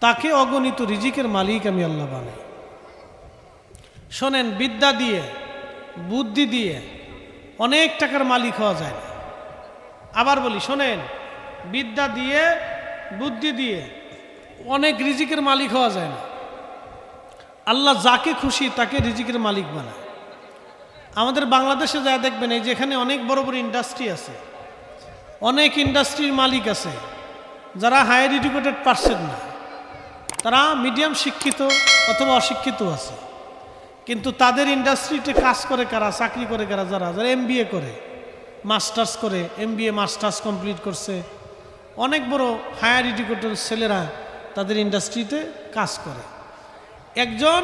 তাকে অগণিত রিজিকের মালিক আমি আল্লাহ বানাই। শোনেন, বিদ্যা দিয়ে বুদ্ধি দিয়ে অনেক টাকার মালিক হওয়া যায় না। আবার বলি, শোনেন, বিদ্যা দিয়ে বুদ্ধি দিয়ে অনেক রিজিকের মালিক হওয়া যায় না। আল্লাহ যাকে খুশি তাকে রিজিকের মালিক বানায়। আমাদের বাংলাদেশে যা দেখবেন, এই যেখানে অনেক বড় বড় ইন্ডাস্ট্রি আছে, অনেক ইন্ডাস্ট্রির মালিক আছে যারা হায়ার এডুকেটেড পারসন না, তারা মিডিয়াম শিক্ষিত অথবা অশিক্ষিত আছে, কিন্তু তাদের ইন্ডাস্ট্রিতে কাজ করে কারা, চাকরি করে কারা, যারা MBA করে, মাস্টার্স করে, MBA মাস্টার্স কমপ্লিট করছে, অনেক বড় হায়ার এডুকেটেড ছেলেরা তাদের ইন্ডাস্ট্রিতে কাজ করে। একজন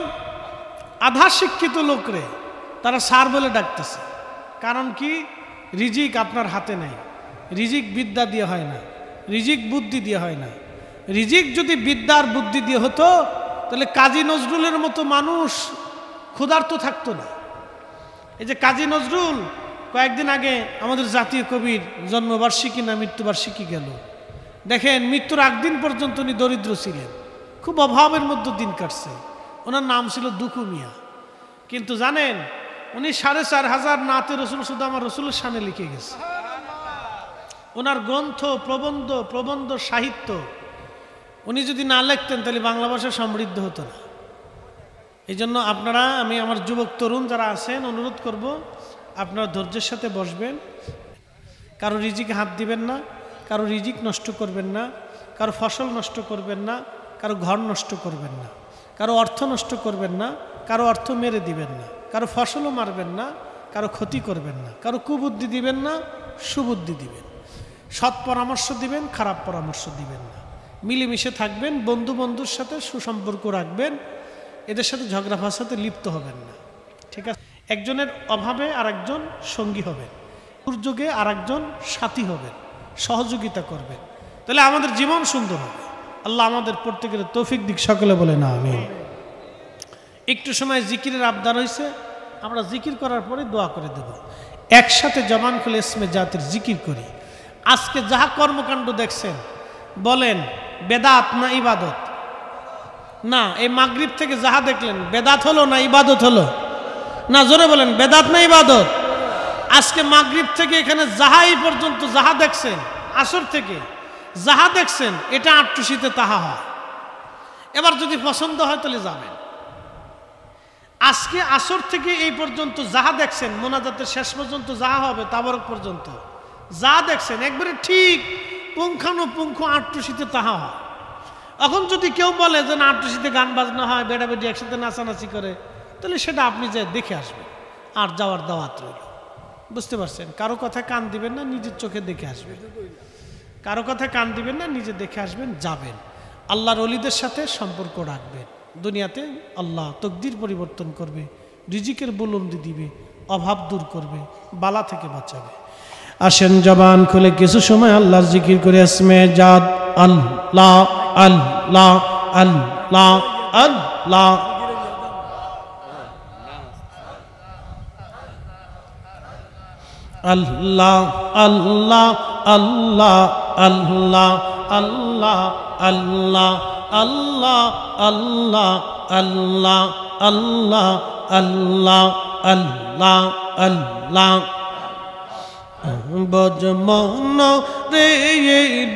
আধা শিক্ষিত লোকরে তারা স্যার বলে ডাকতেছে। কারণ কি? রিজিক আপনার হাতে নাই। রিজিক বিদ্যা দিয়ে হয় না, রিজিক বুদ্ধি দিয়ে হয় না। রিজিক যদি বিদ্যা আর বুদ্ধি দিয়ে হতো তাহলে কাজী নজরুলের মতো মানুষ ক্ষুধার্ত থাকতো না। এই যে কাজী নজরুল কয়েকদিন আগে আমাদের জাতীয় কবির জন্মবার্ষিকী না মৃত্যুবার্ষিকী গেল, দেখেন মৃত্যুর আগদিন পর্যন্ত উনি দরিদ্র ছিলেন, খুব অভাবের মধ্যে দিন কাটছে। ওনার নাম ছিল দুখু মিয়া। কিন্তু জানেন, উনি ৪৫০০ নাতে রসুল শুধু আমার রসুলের সামনে লিখে গেছে। ওনার গ্রন্থ, প্রবন্ধ সাহিত্য উনি যদি না লিখতেন তাহলে বাংলা ভাষা সমৃদ্ধ হতো না। এই জন্য আপনারা, আমি আমার যুবক তরুণ যারা আছেন, অনুরোধ করব আপনারা ধৈর্যের সাথে বসবেন, কারো রিজিকে হাত দিবেন না, কারো রিজিক নষ্ট করবেন না, কারো ফসল নষ্ট করবেন না, কারো ঘর নষ্ট করবেন না, কারো অর্থ নষ্ট করবেন না, কারো অর্থ মেরে দিবেন না, কারো ফসলও মারবেন না, কারো ক্ষতি করবেন না, কারো কুবুদ্ধি দিবেন না, সুবুদ্ধি দিবেন, সৎ পরামর্শ দিবেন, খারাপ পরামর্শ দিবেন না, মিলেমিশে থাকবেন, বন্ধুর সাথে সুসম্পর্ক রাখবেন, এদের সাথে ঝগড়া ফাসাতে লিপ্ত হবেন না। ঠিক আছে? একজনের অভাবে আর একজন সঙ্গী হবেন, দুর্যোগে আর একজন সাথী হবেন, সহযোগিতা করবেন, তাহলে আমাদের জীবন সুন্দর হবে। আল্লাহ আমাদের প্রত্যেকের তৌফিক দিক, সকলে বলে না আমিন। একটু সময় জিকিরের আবদার হয়েছে, আমরা জিকির করার পরে দোয়া করে দেব। একসাথে জবান খুলে ইসমে জাতির জিকির করি। আজকে যাহা কর্মকাণ্ড দেখছেন, বলেন বেদাত না ইবাদত? না, এই মাগরিব থেকে যাহা দেখলেন বেদাত হলো না ইবাদত হলো? না, জোরে বলেন, বেদাত না ইবাদত? আজকে মাগরিব থেকে এখানে যাহাই পর্যন্ত যাহা দেখছেন, আসর থেকে যাহা দেখছেন, এটা আটটুসিতে তাহা হয়। এবার যদি পছন্দ হয় তাহলে যাবেন। আজকে আসর থেকে এই পর্যন্ত যাহা দেখছেন, মোনাজাতের শেষ পর্যন্ত যাহা হবে, তাবারক পর্যন্ত যা দেখছেন একবারে ঠিক পুঙ্খানুপুঙ্খ আটটুসিতে তাহা হয়। এখন যদি কেউ বলে যে না, আটটুসিতে গান বাজনা হয়, বেড়াবেড়ি একসাথে নাচানাচি করে, তাহলে সেটা আপনি যে দেখে আসবেন, আর যাওয়ার দাওয়াত রইল। বুঝতে পারছেন? কারো কথা কান দিবেন না, নিজের চোখে দেখে আসবেন। কারো কথা কান দিবেন না, নিজে দেখে আসবেন, যাবেন। আল্লাহর ওলিদের সাথে সম্পর্ক রাখবেন। দুনিয়াতে আল্লাহ তকদির পরিবর্তন করবে, রিজিকের বুলন্দি দিবে, অভাব দূর করবে, বালা থেকে বাঁচাবে। আসেন জবান খুলে কিছু সময় আল্লাহর জিকির করে ইসমে জাত আল্লাহ আল্লাহ আল্লাহ আল্লাহ আল্লাহ আল্লাহ আল্লাহ আল্লাহ আল্লাহ আল্লাহ আল্লাহ আল্লাহ আল্লাহ আল্লাহ আল্লাহ আল্লাহ আল্লাহ বজমন রে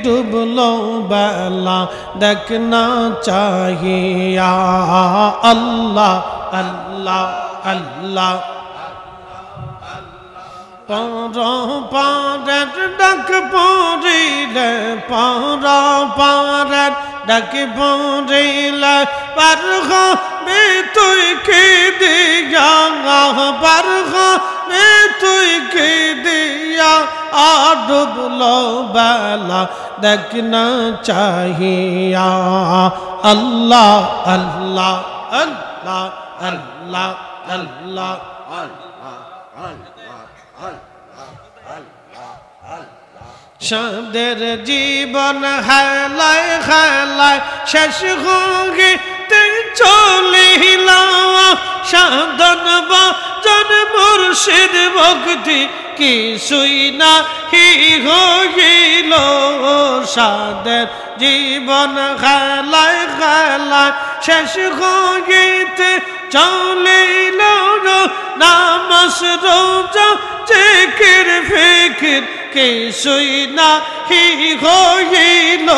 ডুবলো বেলা দেখনা চাহিয়া আল্লাহ আল্লাহ আল্লাহ পারের ডাক পড়িলে পারের ডাক পড়িলে পার হবে তুই কি দিয়া পার হবে তুই কি দিয়া ডুবলো বেলা দেখনা চাহিয়া আল্লাহ আল্লাহ আল্লাহ আল্লাহ আল্লাহ সাদের জীবন হেলায় হেলায় শেষ হইতে চলিল সাধন ভজন মুর্শিদ ভক্তি কিছুই না হইল সাদের জীবন খেলায় খেলায় শেষ হইতে চলিল নামাজ রোজা জিকির ফিকির কিছুই নাহি হইল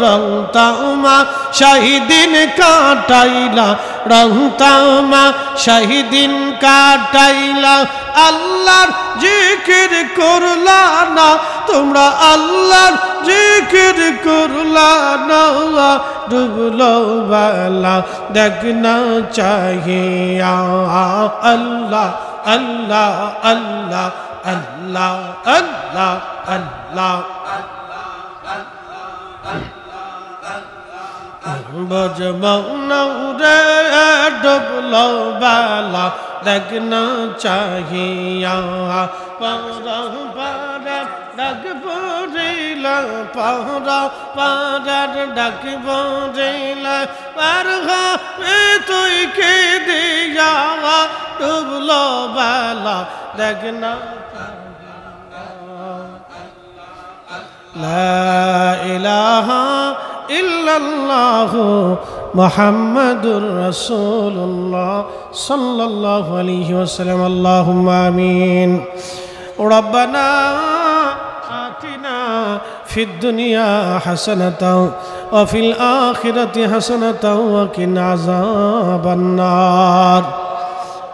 রং তামা শাহিদিন কাটাইলা রং তামা শাহিদিন কাটাইলা আল্লাহর জিকির করলা না তোমরা আল্লাহর জিকির করলা না ডুবলো বালা দেখনা চাহিয়া আল্লাহ আল্লাহ আল্লাহ আল্লাহ আল্লাহ আল্লাহ বজমৌ রে ডুবলো বালা দেখনা চাহিয়া পারা পারা ডাক পড়িলা পারা পারার ডাক পড়িলা পার হবে তুই কে দিয়া ডুবলো বালা দেখনা লা ইলাহা ইল্লাল্লাহ মুহাম্মাদুর রাসূলুল্লাহ সাল্লাল্লাহু আলাইহি ওয়াসাল্লাম আল্লাহুম্মা আমিন রব্বানা আতিনা ফিদ দুনিয়া হাসানাতাও ওয়া ফিল আখিরাতি হাসানাতাও ওয়া কিনা আযাবান নার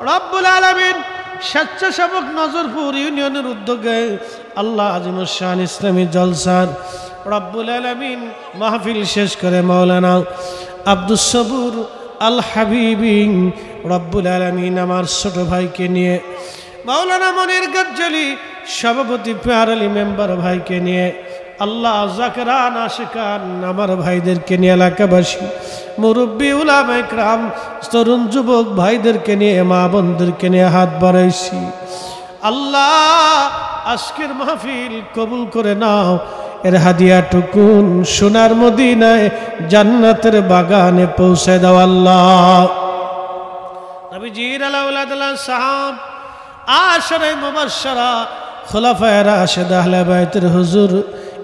রব্বুল আলামিন স্বেচ্ছাসেবক নজরপুর ইউনিয়নের উদ্যোগে আল্লাহ আজিমুস শান ইসলামী জলসার রব্বুল আলামিন মাহফিল শেষ করে মাওলানা আব্দুস সবুর আল হাবিবি রব্বুল আলামিন আমার ছোট ভাইকে নিয়ে মাওলানা মনির গজ্জলি সভাপতি পেয়ার আলী মেম্বার ভাইকে নিয়ে আল্লাহ জাকেরান আশিকান আমার ভাইদেরকে নিয়ে এলাকাবাসী মুরব্বী উলামা ইকরাম তরুণ যুবক ভাইদেরকে নিয়ে মা বোনদেরকে নিয়ে হাত বাড়াইছি আল্লাহ আজকের মাহফিল কবুল করে নাও এর হাদিয়াটুকুন সোনার মদিনায় জান্নাতের বাগানে পৌঁছে দাও আল্লাহ নবীজির আলাউলাদাল্লাহ সাহাব আশরে মুবাশশারা খুলাফায়ে রাশিদ আহলে বাইতের হুজুর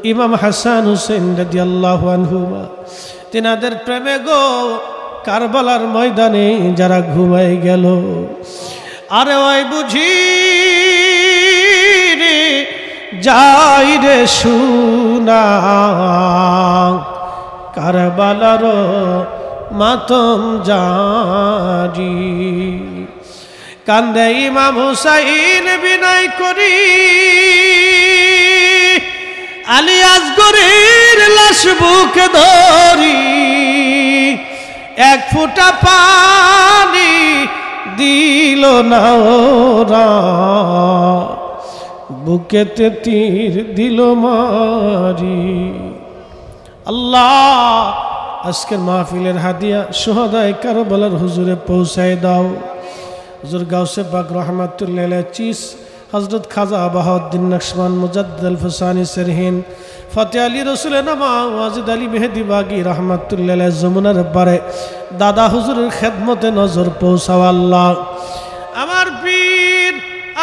ইমাম হাসান হুসেন রাদিয়াল্লাহু আনহুমা তিনাদের প্রেমে গো কারবালার ময়দানে যারা ঘুমায় গেল আরে ওই বুঝি রে যাই রে শুনা কারবালার মাতম জারি কান্দে ইমাম হুসাইন বিনয় করি আলী আসগরের লাশ বুকে ধরি এক ফোঁটা পানি দিল না ওরা বুকেতে তীর দিল মারি আল্লাহ আজকের মাহফিলের হাদিয়া শুহাদায়ে কারবালার হুজুরে পৌঁছায় দাও হুজুর গাউসে পাক রহমাতুল্লাহ আলাইহি চিস হযরত খাজা বাহাউদ্দিন নকশবন্দ মুজাদ্দিদ আল ফুসানি সরহিন ফতেহ আলী রসুল নামা ওয়াজিদ আলী মেহেদি বাগী রহমাতুল্লাহ আলাইহি যমুনার পারে দাদা হুজুরের খেদমতে নজর পৌঁছাও আল্লাহ আমার পীর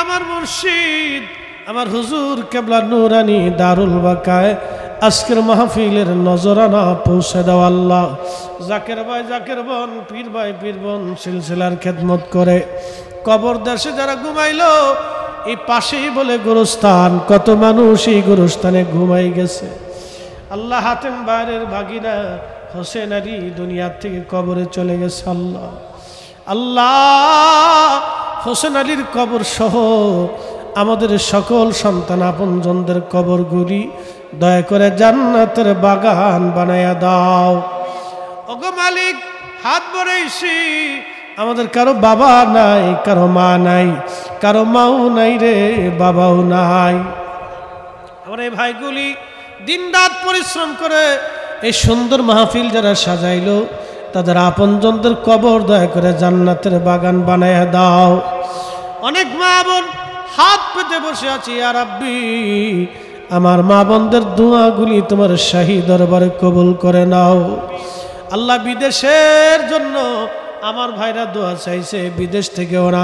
আমার মুর্শিদ আমার হুজুর কেবলা নুরানি দারুল বাকায় আজকের মাহফিলের নজরানা পৌঁছে দাও আল্লাহ জাকের ভাই জাকের বোন পীর ভাই পীর বোন সিলসিলার খেদমত করে কবর দেশে যারা ঘুমাইলো এই পাশেই বলে গোরস্থান কত মানুষ এই গোরস্থানে ঘুমাই গেছে আল্লাহ হাতেম বাইরের ভাগিনা হোসেন আলী দুনিয়ার থেকে কবরে চলে গেছে আল্লাহ আল্লাহ হোসেন আলীর কবর সহ আমাদের সকল সন্তান আপনজনদের কবরগুলি দয়া করে জান্নাতের বাগান বানায়া দাও ওগো মালিক হাত বাড়াইছি আমাদের কারো বাবা নাই কারো মা নাই কারো মাও নাই রে বাবাও নাই আমার এই ভাইগুলি দিনরাত পরিশ্রম করে এই সুন্দর মাহফিল যারা সাজাইলো তাদের আপনজনদের কবর দয়া করে জান্নাতের বাগান বানায়া দাও অনেক মা বোন হাত পেতে বসে আছি ইয়া রাব্বি আমার মা বোনদের দোয়াগুলি তোমার শাহী দরবারে কবুল করে নাও আল্লাহ বিদেশের জন্য আমার ভাইরা দোয়া চাইছে বিদেশ থেকে ওরা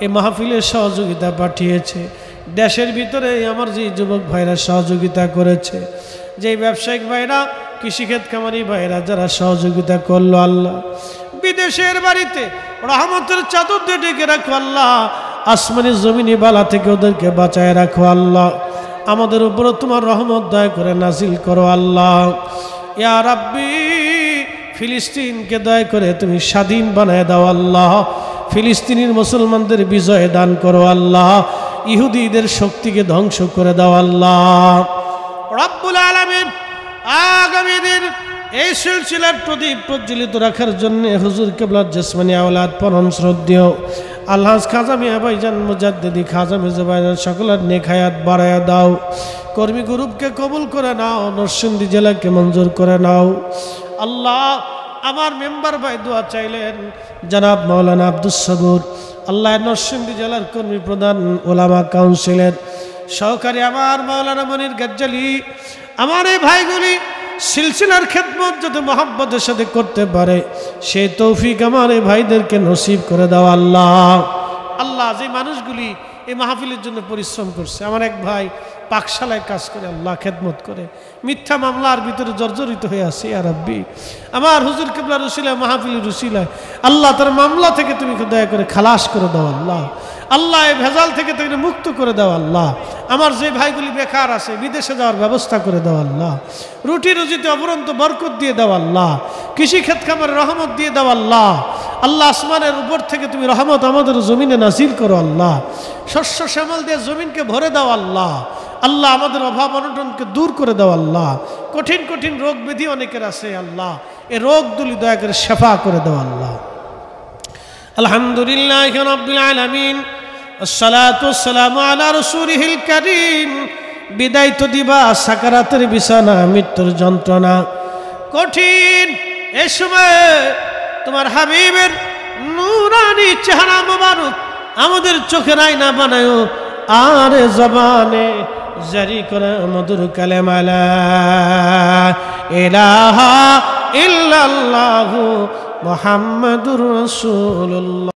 এই মাহফিলের সহযোগিতা পাঠিয়েছে দেশের ভিতরে আমার যে যুবক ভাইরা সহযোগিতা করেছে যে ব্যবসায়িক ভাইরা, কৃষিক্ষেত খামারি ভাইরা যারা সহযোগিতা করলো আল্লাহ, বিদেশের বাড়িতে রহমতের চাদর দিয়ে ঢেকে রাখো আল্লাহ, আসমানি জমিনি বালা থেকে ওদেরকে বাঁচায় রাখো আল্লাহ, আমাদের উপরে তোমার রহমত দয়া করে নাজিল করো আল্লাহ। ইয়া রাব্বি, ফিলিস্তিনকে দয়া করে তুমি স্বাধীন বানায় দাও আল্লাহ, ফিলিস্তিনের মুসলমানদের বিজয় দান করো আল্লাহ, ইহুদিদের শক্তিকে ধ্বংস করে দাও আল্লাহ রব্বুল আলামিন। আগামী দিন এই সিলসিলার প্রদীপ প্রজ্বলিত রাখার জন্য হুজুর কিবলার জিসমানি আওলাদ পরম শ্রদ্ধেয় আলহাজ খাজা মিয়া ভাইজান মুজাদ্দিদি খাজা মির্জা ভাইজান সকলের নেক হায়াত বাড়ায়া দাও, কর্মী গ্রুপকে কবুল করে নাও, নরসিংদী জেলাকে মঞ্জুর করে নাও আল্লাহ। আমার মেম্বার ভাই দোয়া চাইলেন জনাব মাওলানা আব্দুস সাবুর, আল্লাহ নরসিংদী জেলার কর্মী প্রধান ওলামা কাউন্সিলের সহকারী আমার মাওলানা মনির গজ্জালি, আমার এই ভাইগুলি সিলসিলার খেদমত যাতে মহব্বতের সাথে করতে পারে সেই তৌফিক আমার এই ভাইদেরকে নসিব করে দাও আল্লাহ। আল্লাহ, যে মানুষগুলি এই মাহফিলের জন্য পরিশ্রম করছে, আমার এক ভাই পাকশালায় কাজ করে আল্লাহ খেদমত করে মিথ্যা মামলার ভিতরে জর্জরিত হয়ে আছে, ইয়া রাব্বি আমার হুজুর কিবলার উসিলায় মাহফিলের উসিলায় আল্লাহ তার মামলা থেকে তুমি দয়া করে খালাস করে দাও আল্লাহ। আল্লাহ এই ভেজাল থেকে তাকে মুক্ত করে দাও আল্লাহ। আমার যে ভাইগুলি বেকার আছে বিদেশে যাওয়ার ব্যবস্থা করে দাও আল্লাহ, রুটি রুজিতে অপরন্ত বরকত দিয়ে দাও আল্লাহ, কৃষি ক্ষেত খামারের রহমত দিয়ে দাও আল্লাহ। আল্লাহ আসমানের উপর থেকে তুমি রহমত আমাদের জমিনে নাজিল করো আল্লাহ, শস্য শ্যামল দিয়ে জমিনকে ভরে দাও আল্লাহ। আল্লাহ আমাদের অভাব অনটনকে দূর করে দাও আল্লাহ, কঠিন কঠিন রোগ ব্যাধি অনেকের আছে আল্লাহ, এই রোগগুলি দয়া করে শেফা করে দাও আল্লাহ। আলহামদুলিল্লাহ রাব্বিল আলামিন, আসসালাতু ওয়াসসালামু আলা রাসূলিহিল কারীম। বিদায় তো দিবা সাকারাতের বিছানা, মৃত্যুর যন্ত্রণা কঠিন এই সময় তোমার হাবিবের নূরানি চেহারা মোবারক আমাদের চোখের আয়না বানায় আর জবানে জারি করে মধুর কালেমা লা ইলাহা ইল্লাল্লাহু মুহাম্মাদুর রাসূলুল্লাহ।